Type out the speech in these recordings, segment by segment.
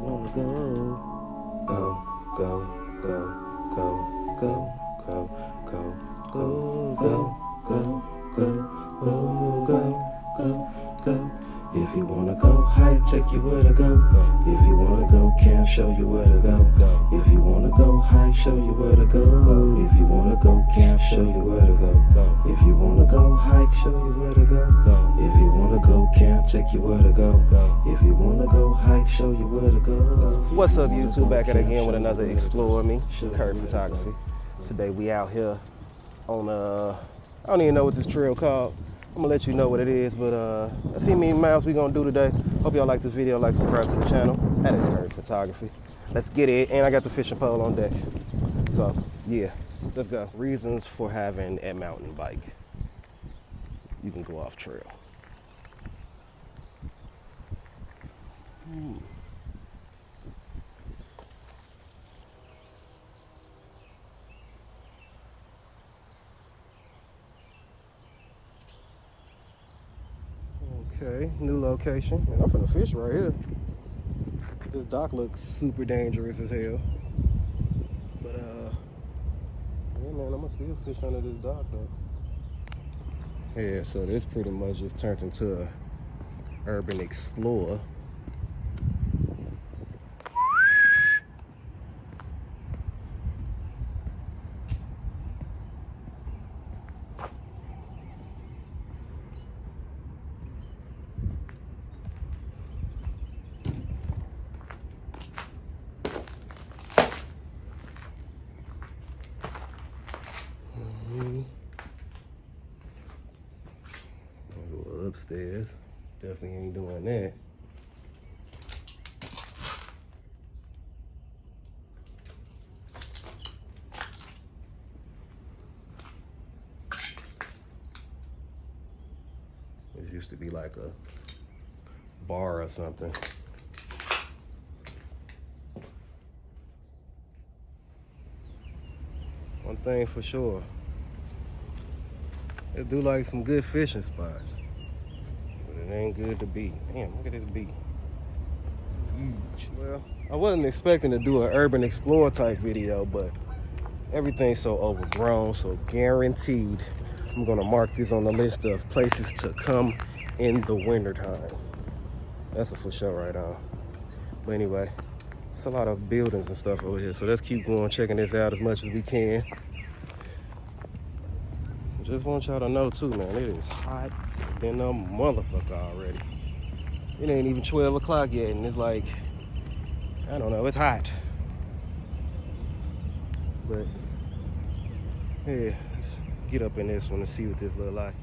wanna go, go, go, go, go, go, go, go, go, go, go, go, go, go, go. If you wanna go hike, take you where to go. If you wanna go camp, show you where to go. If you wanna go hike, show you where to go. If you wanna go camp, show you where to go. If you wanna go hike, show you where to go. If you wanna go camp, take you where to go. If you wanna go hike, show you where to go. What's up, YouTube? Back at it again with another Explore Me, Acurryphotography. Today we out here on I don't even know what this trail called. I'm gonna let you know what it is, but let's see how many miles we gonna do today. Hope y'all like this video, like, subscribe to the channel at Acurryphotography. Let's get it, and I got the fishing pole on deck. So yeah, let's go. Reasons for having a mountain bike. You can go off trail. Okay, new location. Man, I'm finna fish right here. This dock looks super dangerous as hell. But yeah, man, I'm gonna still fish under this dock though. Yeah, so this pretty much just turned into a urban explorer. Go upstairs. Definitely ain't doing that. This used to be like a bar or something. One thing for sure, it do like some good fishing spots, but it ain't good to be. Damn, look at this bee. Huge. Well, I wasn't expecting to do an urban explorer type video, but everything's so overgrown, so guaranteed I'm gonna mark this on the list of places to come in the wintertime. That's a for sure right on. But anyway, it's a lot of buildings and stuff over here, so let's keep going, checking this out as much as we can. Just want y'all to know too, man, it is hot than a motherfucker already. It ain't even 12 o'clock yet, and it's like, I don't know, it's hot. But yeah, let's get up in this one and see what this look like.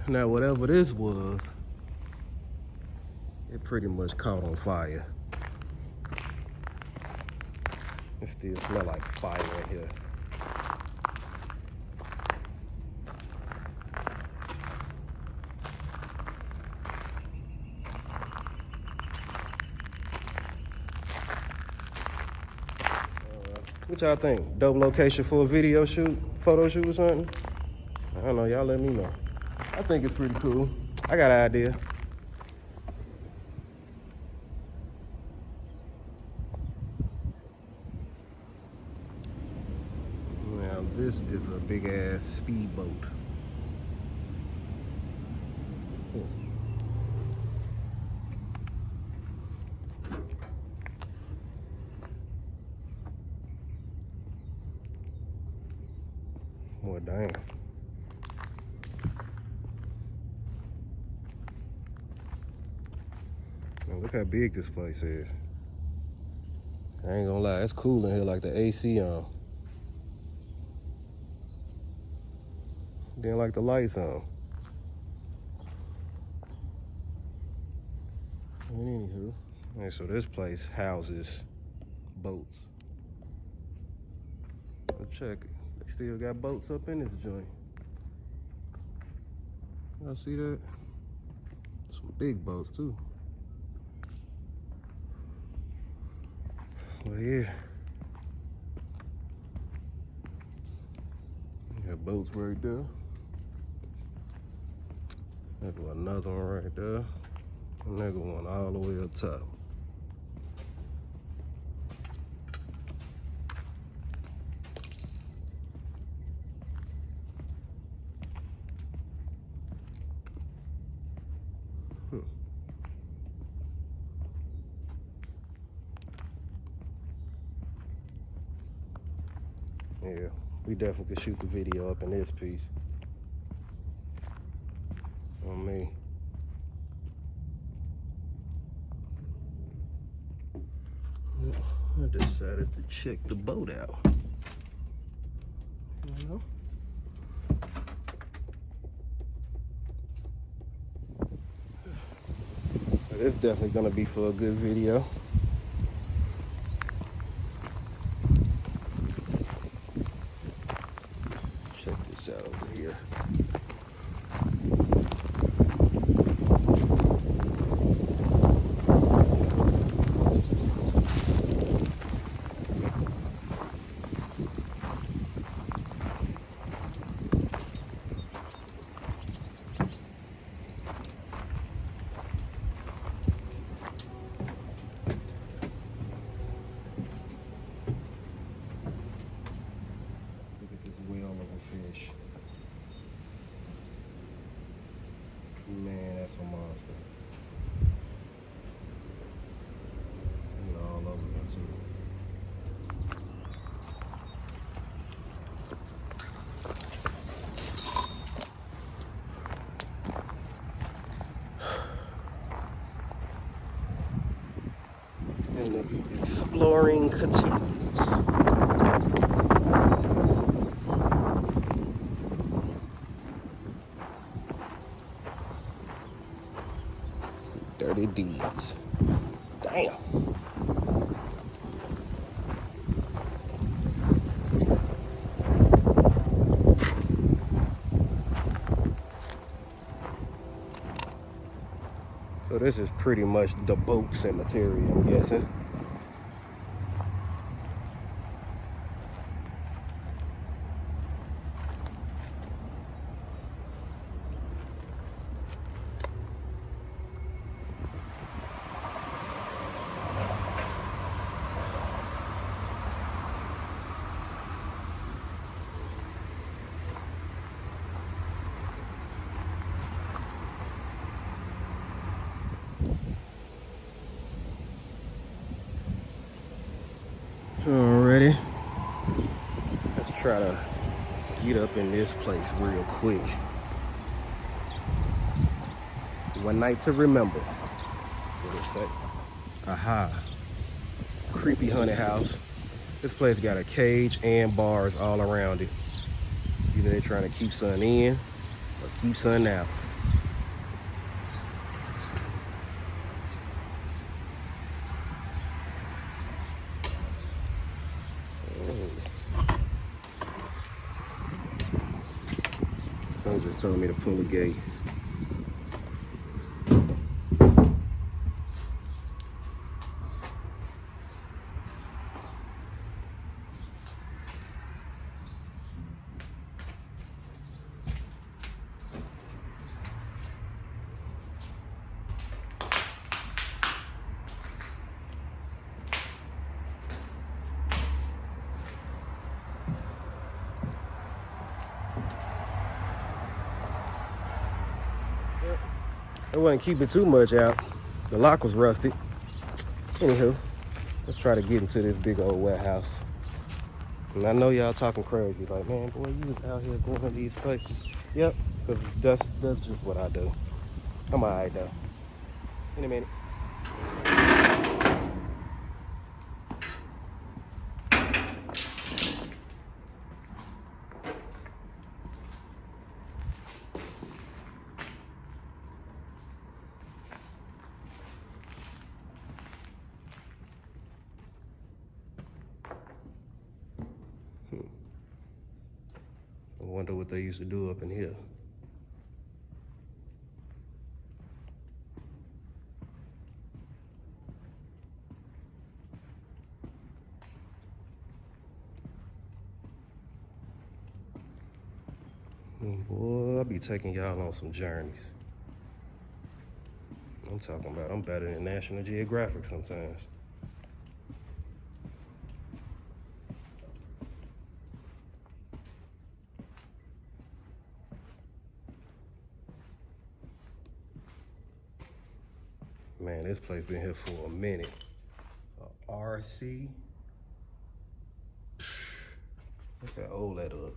Now, whatever this was, it pretty much caught on fire. It still smell like fire in here. What y'all think? Dope location for a video shoot, photo shoot or something? I don't know, y'all let me know. I think it's pretty cool. I got an idea. Now this is a big ass speedboat. Well, damn. Man, look how big this place is. I ain't gonna lie, it's cool in here, like the AC on. Then like the lights on. And anywho, and so this place houses boats. So check it. They still got boats up in this joint. Y'all see that? Some big boats too. Well, yeah. Got boats right there. There go another one right there. And there go one all the way up top. Yeah, we definitely could shoot the video up in this piece. On me. I decided to check the boat out. You know? But it's definitely gonna be for a good video. Check this out over here. Look at this whale of a fish. Man, that's a monster. He's all over there too. And the exploring continues. Dirty deeds. Damn. So this is pretty much the boat cemetery, I'm guessing. Alrighty, let's try to get up in this place real quick. One night to remember. What it say? Aha. Creepy haunted house. This place got a cage and bars all around it. Either they're trying to keep sun in or keep sun out. Someone just told me to pull a gate. It wasn't keeping too much out. The lock was rusted. Anywho, let's try to get into this big old warehouse. And I know y'all talking crazy, like, man, boy, you was out here going to these places. Yep, because that's just what I do. I'm alright though. In a minute. I wonder what they used to do up in here. Boy, I'll be taking y'all on some journeys. talking about. I'm better than National Geographic sometimes. Man, this place been here for a minute. RC. What's that old letter up?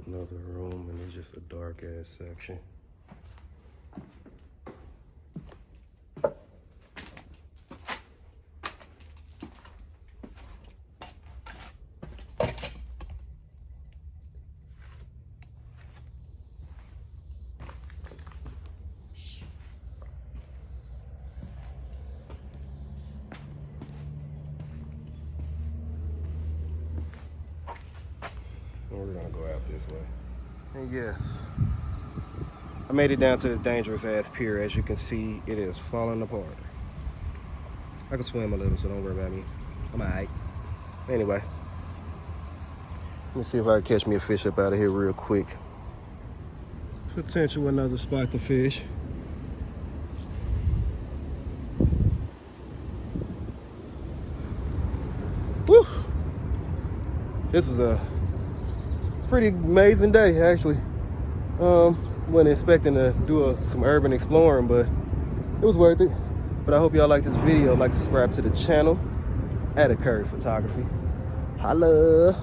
Another room, and it's just a dark ass section. We're gonna go out this way. And yes, I made it down to this dangerous ass pier. As you can see, it is falling apart. I can swim a little, so don't worry about me. I'm alright. Anyway, let me see if I can catch me a fish up out of here real quick. Potential another spot to fish. Woo! This was a pretty amazing day, actually. Wasn't expecting to do some urban exploring, but it was worth it. But I hope y'all like this video. Like to subscribe to the channel at Acurryphotography. Holla!